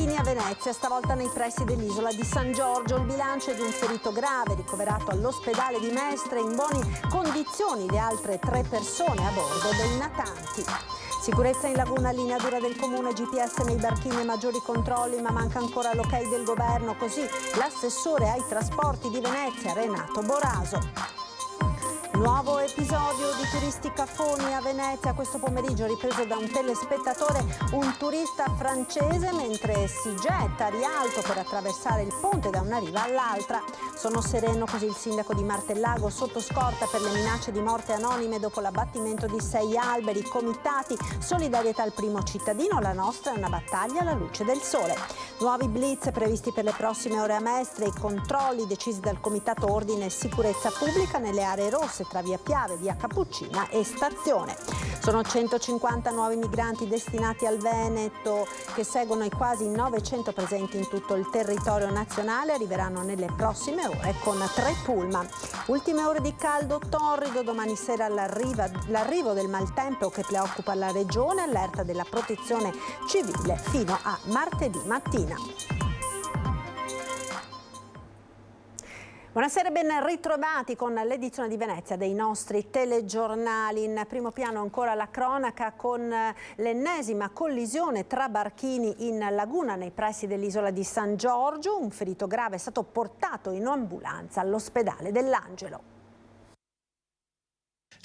barchini a Venezia, stavolta nei pressi dell'isola di San Giorgio. Il bilancio è di un ferito grave ricoverato all'ospedale di Mestre, in buone condizioni le altre 3 persone a bordo dei natanti. Sicurezza in laguna, linea dura del comune, GPS nei barchini e maggiori controlli, ma manca ancora l'ok del governo, così l'assessore ai trasporti di Venezia Renato Boraso. Nuovo episodio di turisti caffoni a Venezia questo pomeriggio, ripreso da un telespettatore, un turista francese mentre si getta a rialto per attraversare il ponte da una riva all'altra. Sono sereno, così il sindaco di Martellago, sotto scorta per le minacce di morte anonime dopo l'abbattimento di 6 alberi. Comitati, solidarietà al primo cittadino, la nostra è una battaglia alla luce del sole. Nuovi blitz previsti per le prossime ore a Mestre, i controlli decisi dal Comitato Ordine e Sicurezza Pubblica nelle aree rosse tra via Piave, via Cappuccina e Stazione. Sono 150 nuovi migranti destinati al Veneto che seguono i quasi 900 presenti in tutto il territorio nazionale. Arriveranno nelle prossime ore con 3 pullman. Ultime ore di caldo torrido, domani sera l'arrivo del maltempo che preoccupa la regione, allerta della protezione civile fino a martedì mattina. Buonasera e ben ritrovati con l'edizione di Venezia dei nostri telegiornali. In primo piano ancora la cronaca con l'ennesima collisione tra barchini in laguna nei pressi dell'isola di San Giorgio. Un ferito grave è stato portato in ambulanza all'ospedale dell'Angelo.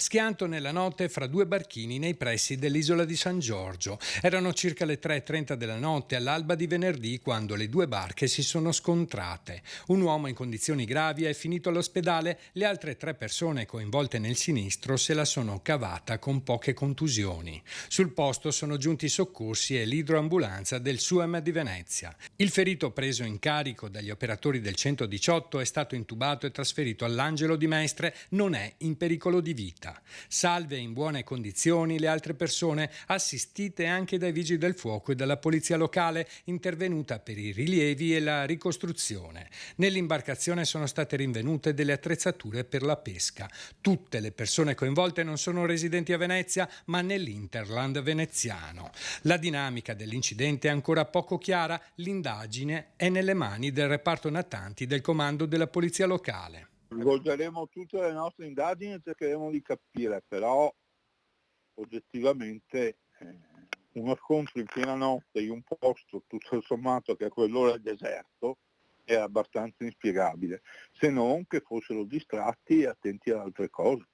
Schianto nella notte fra 2 barchini nei pressi dell'isola di San Giorgio. Erano circa le 3:30 della notte all'alba di venerdì quando le 2 barche si sono scontrate. Un uomo in condizioni gravi è finito all'ospedale, le altre 3 persone coinvolte nel sinistro se la sono cavata con poche contusioni. Sul posto sono giunti i soccorsi e l'idroambulanza del SUEM di Venezia. Il ferito, preso in carico dagli operatori del 118, è stato intubato e trasferito all'Angelo di Mestre, non è in pericolo di vita. Salve e in buone condizioni le altre persone, assistite anche dai vigili del fuoco e dalla polizia locale intervenuta per i rilievi e la ricostruzione. Nell'imbarcazione sono state rinvenute delle attrezzature per la pesca. Tutte le persone coinvolte non sono residenti a Venezia, ma nell'Interland veneziano. La dinamica dell'incidente è ancora poco chiara, l'indagine è nelle mani del reparto natanti del comando della polizia locale. Svolgeremo tutte le nostre indagini e cercheremo di capire, però oggettivamente uno scontro in piena notte in un posto tutto sommato che a quell'ora è deserto è abbastanza inspiegabile, se non che fossero distratti e attenti ad altre cose.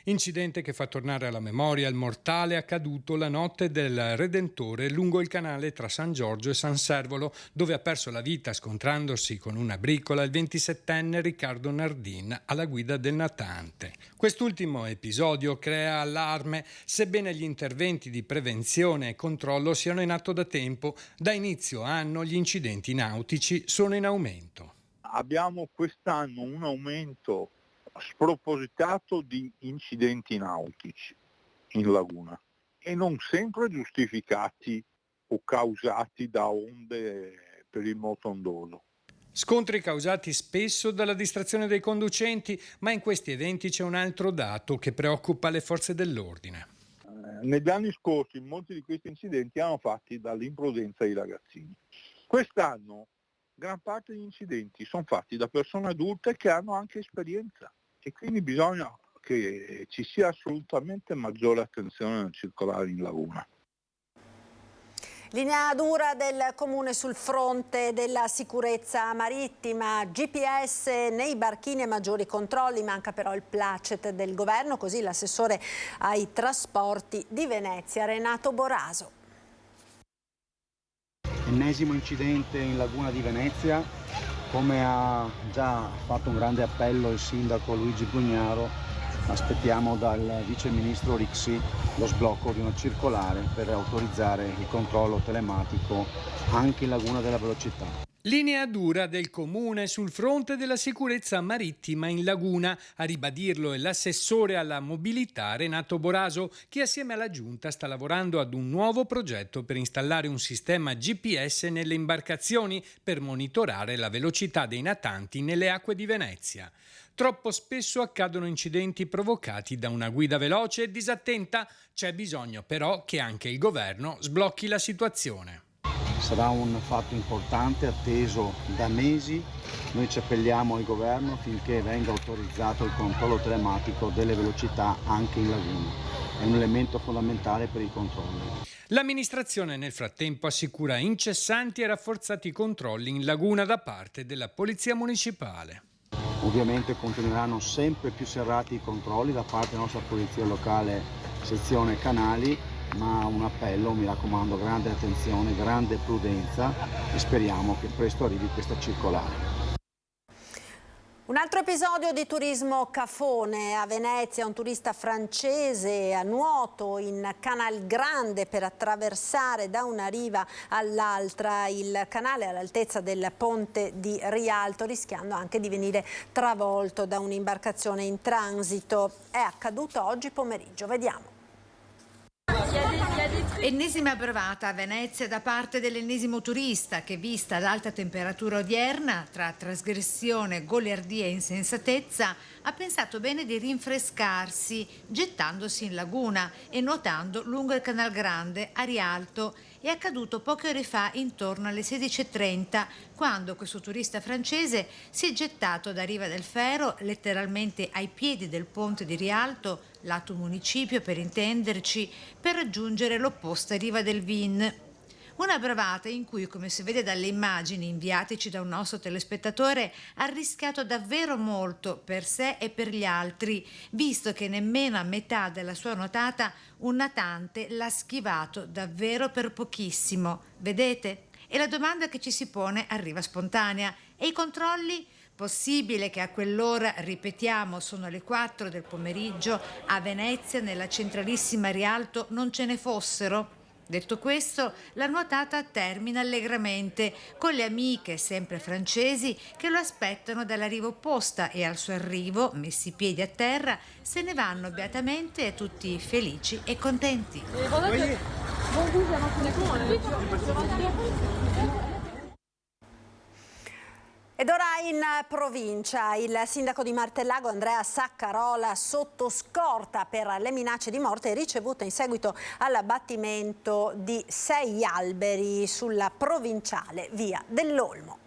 Incidente che fa tornare alla memoria il mortale accaduto la notte del Redentore lungo il canale tra San Giorgio e San Servolo, dove ha perso la vita scontrandosi con una bricola il 27enne Riccardo Nardin alla guida del natante. Quest'ultimo episodio crea allarme, sebbene gli interventi di prevenzione e controllo siano in atto da tempo. Da inizio anno gli incidenti nautici sono in aumento. Abbiamo quest'anno un aumento spropositato di incidenti nautici in laguna e non sempre giustificati o causati da onde per il moto ondoso. Scontri causati spesso dalla distrazione dei conducenti, ma in questi eventi c'è un altro dato che preoccupa le forze dell'ordine. Negli anni scorsi molti di questi incidenti erano fatti dall'imprudenza dei ragazzini. Quest'anno gran parte degli incidenti sono fatti da persone adulte che hanno anche esperienza. E quindi bisogna che ci sia assolutamente maggiore attenzione nel circolare in laguna. Linea dura del comune sul fronte della sicurezza marittima, GPS nei barchini e maggiori controlli, manca però il placet del governo, così l'assessore ai trasporti di Venezia Renato Boraso. Ennesimo incidente in laguna di Venezia. Come ha già fatto un grande appello il sindaco Luigi Bugnaro, aspettiamo dal vice ministro Rixi lo sblocco di una circolare per autorizzare il controllo telematico anche in laguna della velocità. Linea dura del comune sul fronte della sicurezza marittima in laguna. A ribadirlo è l'assessore alla mobilità Renato Boraso, che assieme alla giunta sta lavorando ad un nuovo progetto per installare un sistema GPS nelle imbarcazioni per monitorare la velocità dei natanti nelle acque di Venezia. Troppo spesso accadono incidenti provocati da una guida veloce e disattenta. C'è bisogno però che anche il governo sblocchi la situazione. Sarà un fatto importante, atteso da mesi. Noi ci appelliamo al governo affinché venga autorizzato il controllo telematico delle velocità anche in laguna. È un elemento fondamentale per i controlli. L'amministrazione nel frattempo assicura incessanti e rafforzati controlli in laguna da parte della Polizia Municipale. Ovviamente continueranno sempre più serrati i controlli da parte della nostra Polizia Locale, sezione Canali, ma un appello, mi raccomando, grande attenzione, grande prudenza e speriamo che presto arrivi questa circolare. Un altro episodio di turismo cafone a Venezia, un turista francese a nuoto in Canal Grande per attraversare da una riva all'altra il canale all'altezza del ponte di Rialto, rischiando anche di venire travolto da un'imbarcazione in transito. È accaduto oggi pomeriggio, vediamo. Ennesima bravata a Venezia da parte dell'ennesimo turista che, vista l'alta temperatura odierna, tra trasgressione, goliardia e insensatezza, ha pensato bene di rinfrescarsi gettandosi in laguna e nuotando lungo il Canal Grande a Rialto. È accaduto poche ore fa intorno alle 16:30, quando questo turista francese si è gettato da Riva del Fero, letteralmente ai piedi del ponte di Rialto, lato municipio per intenderci, per raggiungere l'opposta riva del Vin. Una bravata in cui, come si vede dalle immagini inviateci da un nostro telespettatore, ha rischiato davvero molto per sé e per gli altri, visto che nemmeno a metà della sua nuotata un natante l'ha schivato davvero per pochissimo. Vedete? E la domanda che ci si pone arriva spontanea. E i controlli? Possibile che a quell'ora, ripetiamo, sono le 4 del pomeriggio, a Venezia, nella centralissima Rialto, non ce ne fossero? Detto questo, la nuotata termina allegramente, con le amiche, sempre francesi, che lo aspettano dalla riva opposta e al suo arrivo, messi i piedi a terra, se ne vanno beatamente tutti felici e contenti. Ed ora in provincia il sindaco di Martellago Andrea Saccarola sotto scorta per le minacce di morte ricevute in seguito all'abbattimento di 6 alberi sulla provinciale via dell'Olmo.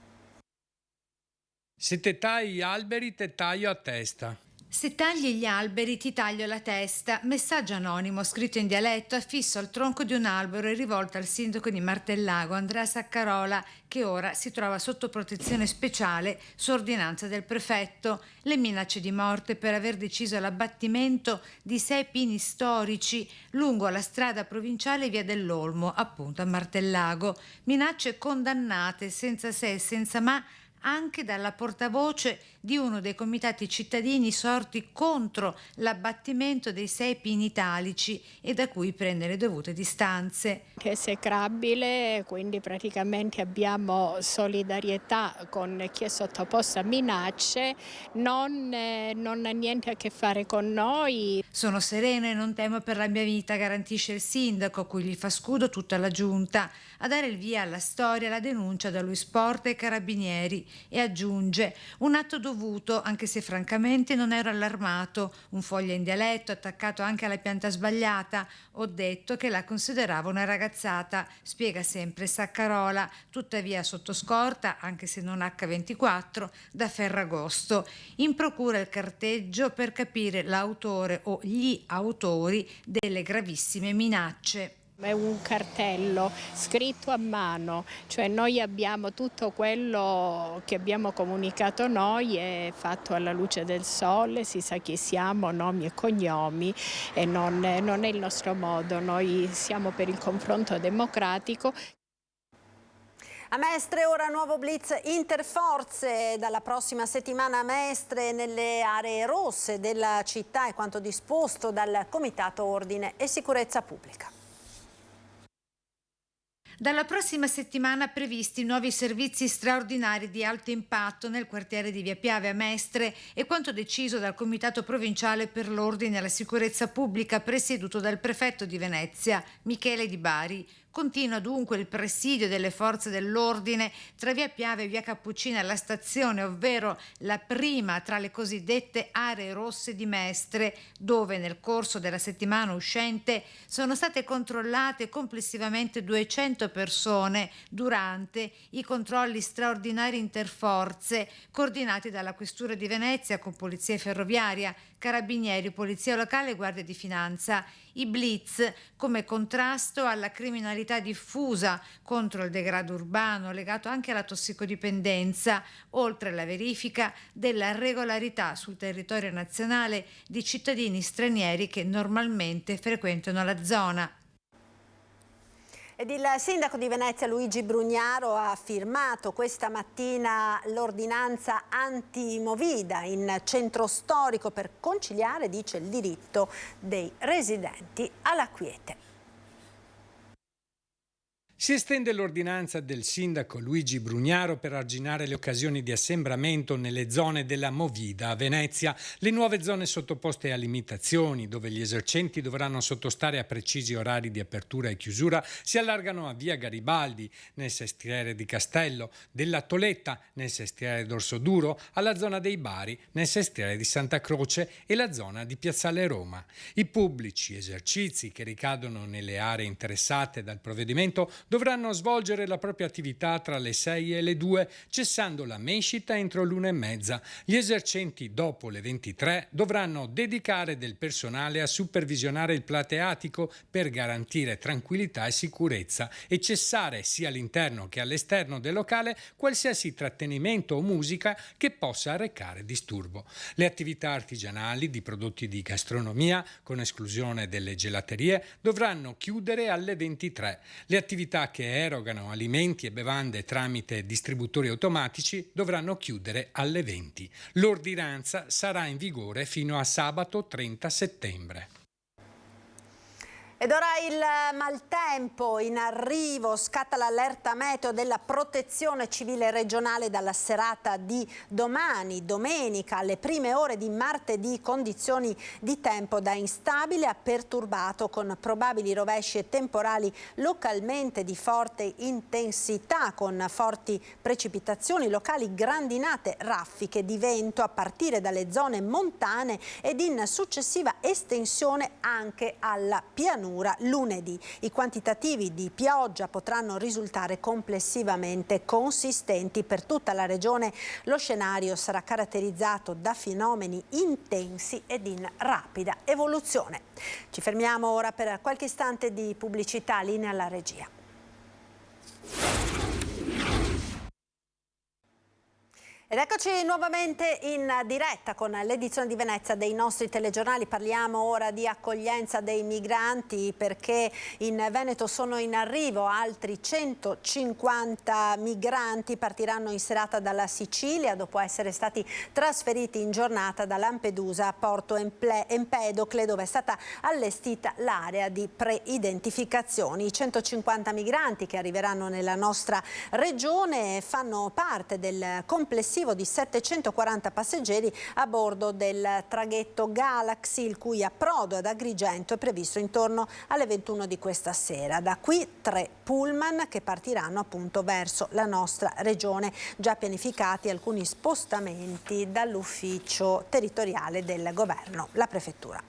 Se te tagli gli alberi, te taglio a testa. Se tagli gli alberi ti taglio la testa. Messaggio anonimo scritto in dialetto affisso al tronco di un albero e rivolto al sindaco di Martellago Andrea Saccarola, che ora si trova sotto protezione speciale su ordinanza del prefetto. Le minacce di morte per aver deciso l'abbattimento di 6 pini storici lungo la strada provinciale via dell'Olmo, appunto a Martellago. Minacce condannate senza se e senza ma anche dalla portavoce di uno dei comitati cittadini sorti contro l'abbattimento dei 6 pini italici e da cui prende le dovute distanze. È esecrabile, quindi praticamente abbiamo solidarietà con chi è sottoposto a minacce, non ha niente a che fare con noi. Sono serena e non temo per la mia vita, garantisce il sindaco, a cui gli fa scudo tutta la giunta. A dare il via alla storia la denuncia da lui Sport e Carabinieri e aggiunge: un atto dovuto, anche se francamente non ero allarmato, un foglio in dialetto attaccato anche alla pianta sbagliata, ho detto che la consideravo una ragazzata, spiega sempre Saccarola, tuttavia sotto scorta, anche se non H24, da Ferragosto. In procura il carteggio per capire l'autore o gli autori delle gravissime minacce. È un cartello scritto a mano, cioè noi abbiamo tutto quello che abbiamo comunicato noi, è fatto alla luce del sole, si sa chi siamo, nomi e cognomi, e non è il nostro modo, noi siamo per il confronto democratico. A Mestre ora nuovo blitz interforze, dalla prossima settimana a Mestre nelle aree rosse della città è quanto disposto dal Comitato Ordine e Sicurezza Pubblica. Dalla prossima settimana previsti nuovi servizi straordinari di alto impatto nel quartiere di Via Piave a Mestre e quanto deciso dal Comitato Provinciale per l'Ordine e la Sicurezza Pubblica presieduto dal prefetto di Venezia, Michele Di Bari, Continua dunque il presidio delle forze dell'ordine tra via Piave e via Cappuccina alla stazione, ovvero la prima tra le cosiddette aree rosse di Mestre, dove nel corso della settimana uscente sono state controllate complessivamente 200 persone durante i controlli straordinari interforze coordinati dalla Questura di Venezia con Polizia Ferroviaria, Carabinieri, Polizia Locale e Guardia di Finanza. I blitz come contrasto alla criminalità diffusa, contro il degrado urbano legato anche alla tossicodipendenza, oltre alla verifica della regolarità sul territorio nazionale di cittadini stranieri che normalmente frequentano la zona. Ed il sindaco di Venezia Luigi Brugnaro ha firmato questa mattina l'ordinanza anti-movida in centro storico per conciliare, dice, il diritto dei residenti alla quiete. Si estende l'ordinanza del sindaco Luigi Brugnaro per arginare le occasioni di assembramento nelle zone della Movida a Venezia. Le nuove zone sottoposte a limitazioni, dove gli esercenti dovranno sottostare a precisi orari di apertura e chiusura, si allargano a via Garibaldi, nel sestiere di Castello, della Toletta, nel sestiere d'Orsoduro, alla zona dei Bari, nel sestiere di Santa Croce e la zona di Piazzale Roma. I pubblici esercizi che ricadono nelle aree interessate dal provvedimento dovranno svolgere la propria attività tra le 6 e le 2, cessando la mescita entro l'1:30. Gli esercenti dopo le 23 dovranno dedicare del personale a supervisionare il plateatico per garantire tranquillità e sicurezza e cessare sia all'interno che all'esterno del locale qualsiasi trattenimento o musica che possa arrecare disturbo. Le attività artigianali di prodotti di gastronomia, con esclusione delle gelaterie, dovranno chiudere alle 23. Le attività che erogano alimenti e bevande tramite distributori automatici dovranno chiudere alle 20. L'ordinanza sarà in vigore fino a sabato 30 settembre. Ed ora il maltempo in arrivo, scatta l'allerta meteo della Protezione Civile regionale dalla serata di domani, domenica, alle prime ore di martedì, condizioni di tempo da instabile a perturbato con probabili rovesci e temporali localmente di forte intensità, con forti precipitazioni locali, grandinate, raffiche di vento a partire dalle zone montane ed in successiva estensione anche alla pianura lunedì. I quantitativi di pioggia potranno risultare complessivamente consistenti per tutta la regione. Lo scenario sarà caratterizzato da fenomeni intensi ed in rapida evoluzione. Ci fermiamo ora per qualche istante di pubblicità, linea alla regia. Ed eccoci nuovamente in diretta con l'edizione di Venezia dei nostri telegiornali. Parliamo ora di accoglienza dei migranti, perché in Veneto sono in arrivo altri 150 migranti. Partiranno in serata dalla Sicilia dopo essere stati trasferiti in giornata da Lampedusa a Porto Empedocle, dove è stata allestita l'area di preidentificazioni. I 150 migranti che arriveranno nella nostra regione fanno parte del complessivo di 740 passeggeri a bordo del traghetto Galaxy, il cui approdo ad Agrigento è previsto intorno alle 21 di questa sera. Da qui 3 pullman che partiranno appunto verso la nostra regione, già pianificati alcuni spostamenti dall'ufficio territoriale del governo, la prefettura.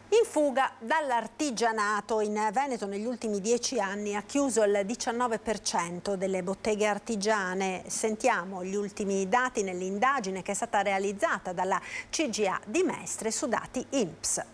In fuga dall'artigianato, in Veneto negli ultimi 10 anni ha chiuso il 19% delle botteghe artigiane. Sentiamo gli ultimi dati nell'indagine che è stata realizzata dalla CGA di Mestre su dati INPS.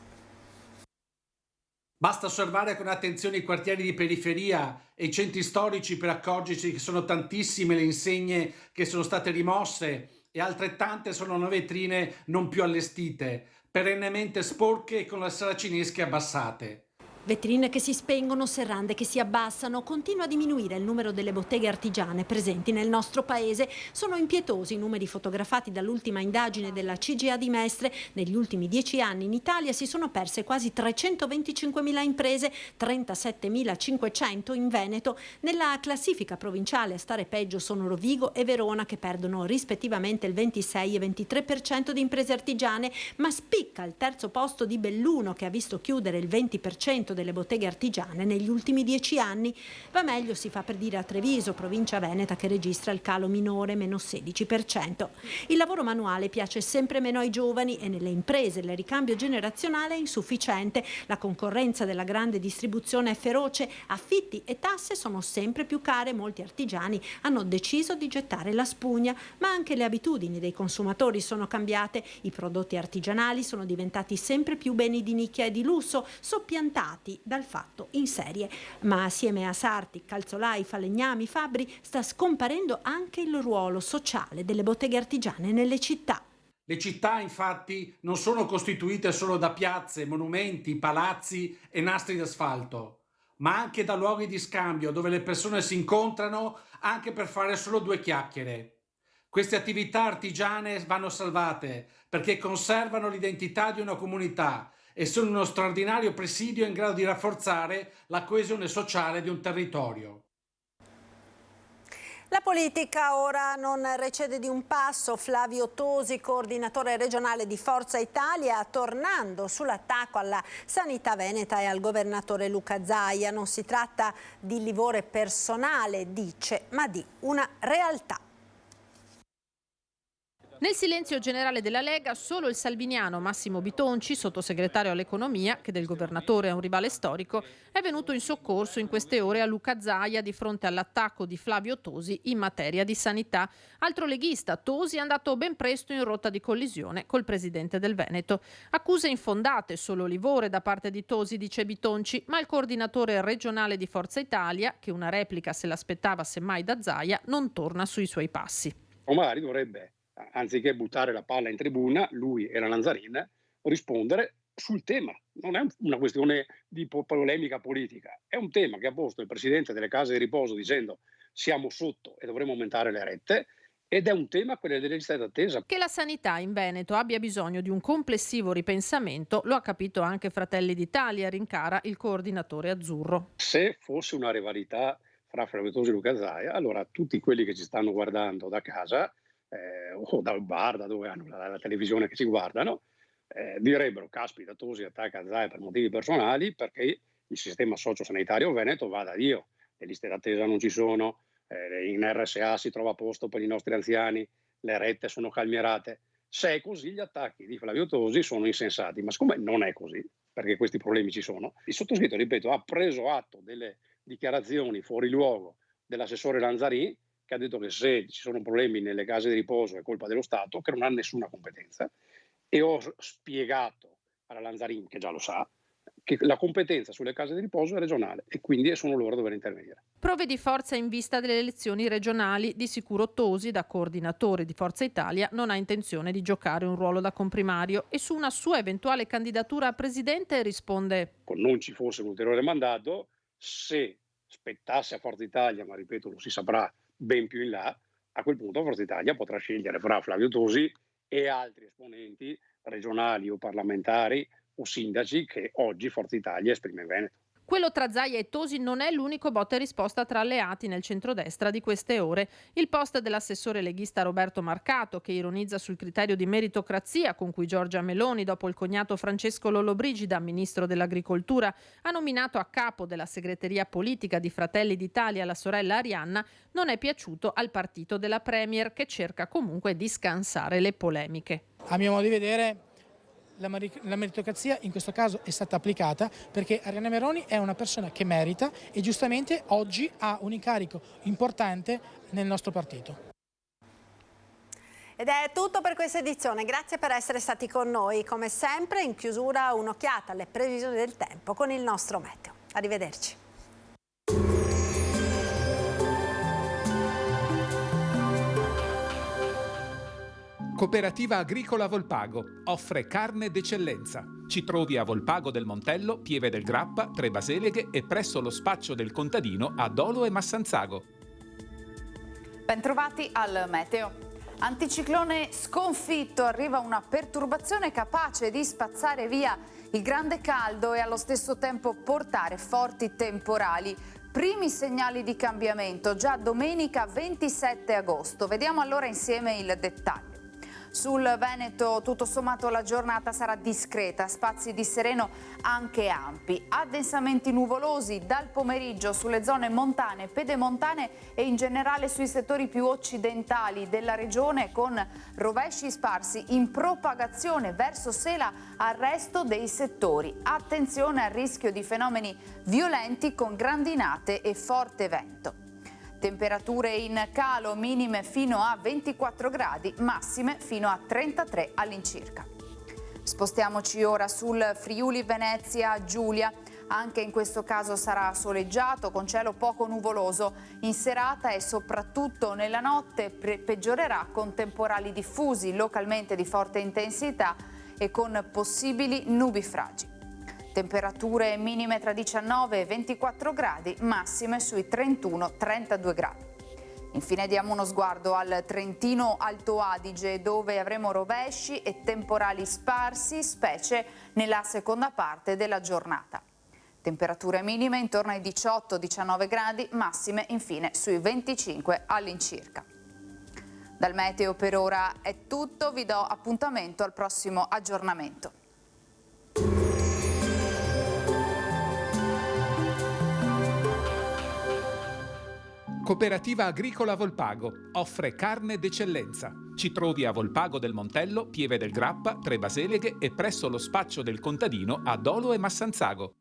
Basta osservare con attenzione i quartieri di periferia e i centri storici per accorgersi che sono tantissime le insegne che sono state rimosse e altrettante sono le vetrine non più allestite, perennemente sporche e con le saracinesche abbassate. Vetrine che si spengono, serrande che si abbassano, continua a diminuire il numero delle botteghe artigiane presenti nel nostro paese. Sono impietosi i numeri fotografati dall'ultima indagine della CGA di Mestre. Negli ultimi 10 anni in Italia si sono perse quasi 325.000 imprese, 37.500 in Veneto. Nella classifica provinciale a stare peggio sono Rovigo e Verona, che perdono rispettivamente il 26 e 23% di imprese artigiane, ma spicca il terzo posto di Belluno, che ha visto chiudere il 20% 1% delle botteghe artigiane negli ultimi 10 anni. Va meglio, si fa per dire, a Treviso, provincia veneta, che registra il calo minore, meno 16%. Il lavoro manuale piace sempre meno ai giovani e nelle imprese il ricambio generazionale è insufficiente. La concorrenza della grande distribuzione è feroce, affitti e tasse sono sempre più care. Molti artigiani hanno deciso di gettare la spugna, ma anche le abitudini dei consumatori sono cambiate. I prodotti artigianali sono diventati sempre più beni di nicchia e di lusso, soppiantati dal fatto in serie. Ma assieme a sarti, calzolai, falegnami, fabbri, sta scomparendo anche il ruolo sociale delle botteghe artigiane nelle città. Le città, infatti, non sono costituite solo da piazze, monumenti, palazzi e nastri d'asfalto, ma anche da luoghi di scambio dove le persone si incontrano anche per fare solo due chiacchiere. Queste attività artigiane vanno salvate perché conservano l'identità di una comunità e sono uno straordinario presidio in grado di rafforzare la coesione sociale di un territorio. La politica ora non recede di un passo. Flavio Tosi, coordinatore regionale di Forza Italia, tornando sull'attacco alla sanità veneta e al governatore Luca Zaia. Non si tratta di livore personale, dice, ma di una realtà. Nel silenzio generale della Lega, solo il salviniano Massimo Bitonci, sottosegretario all'economia, che del governatore è un rivale storico, è venuto in soccorso in queste ore a Luca Zaia di fronte all'attacco di Flavio Tosi in materia di sanità. Altro leghista, Tosi, è andato ben presto in rotta di collisione col presidente del Veneto. Accuse infondate, solo livore da parte di Tosi, dice Bitonci, ma il coordinatore regionale di Forza Italia, che una replica se l'aspettava semmai da Zaia, non torna sui suoi passi. O magari dovrebbe, anziché buttare la palla in tribuna, lui e la Lanzarin, rispondere sul tema. Non è una questione di polemica politica, è un tema che ha posto il presidente delle case di riposo dicendo siamo sotto e dovremmo aumentare le rette, ed è un tema, quello delle liste d'attesa. Che la sanità in Veneto abbia bisogno di un complessivo ripensamento lo ha capito anche Fratelli d'Italia, rincara il coordinatore azzurro. Se fosse una rivalità fra Flavio Tosi e Luca Zaia, allora tutti quelli che ci stanno guardando da casa o dal bar, da dove hanno la televisione che ci guardano, direbbero caspita, Tosi attacca Zaia per motivi personali, perché il sistema sociosanitario veneto va da Dio, le liste d'attesa non ci sono, in RSA si trova posto per i nostri anziani, le rette sono calmierate. Se è così, gli attacchi di Flavio Tosi sono insensati, ma siccome non è così, perché questi problemi ci sono, il sottoscritto, ripeto, ha preso atto delle dichiarazioni fuori luogo dell'assessore Lanzarin, che ha detto che se ci sono problemi nelle case di riposo è colpa dello Stato, che non ha nessuna competenza, e ho spiegato alla Lanzarin, che già lo sa, che la competenza sulle case di riposo è regionale e quindi sono loro a dover intervenire. Prove di forza in vista delle elezioni regionali. Di sicuro Tosi, da coordinatore di Forza Italia, non ha intenzione di giocare un ruolo da comprimario e su una sua eventuale candidatura a presidente risponde: non ci fosse un ulteriore mandato, se spettasse a Forza Italia, ma ripeto lo si saprà ben più in là, a quel punto Forza Italia potrà scegliere fra Flavio Tosi e altri esponenti regionali o parlamentari o sindaci che oggi Forza Italia esprime in Veneto. Quello tra Zaia e Tosi non è l'unico botta e risposta tra alleati nel centrodestra di queste ore. Il post dell'assessore leghista Roberto Marcato, che ironizza sul criterio di meritocrazia con cui Giorgia Meloni, dopo il cognato Francesco Lollobrigida, ministro dell'Agricoltura, ha nominato a capo della segreteria politica di Fratelli d'Italia la sorella Arianna, non è piaciuto al partito della Premier, che cerca comunque di scansare le polemiche. A mio modo di vedere, la meritocrazia in questo caso è stata applicata perché Arianna Meloni è una persona che merita e giustamente oggi ha un incarico importante nel nostro partito. Ed è tutto per questa edizione, grazie per essere stati con noi. Come sempre, in chiusura un'occhiata alle previsioni del tempo con il nostro meteo. Arrivederci. Cooperativa Agricola Volpago offre carne d'eccellenza. Ci trovi a Volpago del Montello, Pieve del Grappa, Tre Baseleghe e presso lo spaccio del contadino a Dolo e Massanzago. Bentrovati al meteo. Anticiclone sconfitto, arriva una perturbazione capace di spazzare via il grande caldo e allo stesso tempo portare forti temporali. Primi segnali di cambiamento già domenica 27 agosto. Vediamo allora insieme il dettaglio. Sul Veneto tutto sommato la giornata sarà discreta, spazi di sereno anche ampi. Addensamenti nuvolosi dal pomeriggio sulle zone montane, pedemontane e in generale sui settori più occidentali della regione, con rovesci sparsi in propagazione verso sera al resto dei settori. Attenzione al rischio di fenomeni violenti con grandinate e forte vento. Temperature in calo, minime fino a 24 gradi, massime fino a 33 all'incirca. Spostiamoci ora sul Friuli Venezia Giulia. Anche in questo caso sarà soleggiato con cielo poco nuvoloso. In serata e soprattutto nella notte peggiorerà con temporali diffusi, localmente di forte intensità e con possibili nubifragi. Temperature minime tra 19 e 24 gradi, massime sui 31-32 gradi. Infine diamo uno sguardo al Trentino Alto Adige, dove avremo rovesci e temporali sparsi, specie nella seconda parte della giornata. Temperature minime intorno ai 18-19 gradi, massime infine sui 25 all'incirca. Dal meteo per ora è tutto, vi do appuntamento al prossimo aggiornamento. Cooperativa Agricola Volpago offre carne d'eccellenza. Ci trovi a Volpago del Montello, Pieve del Grappa, Tre Baseleghe e presso lo spaccio del contadino a Dolo e Massanzago.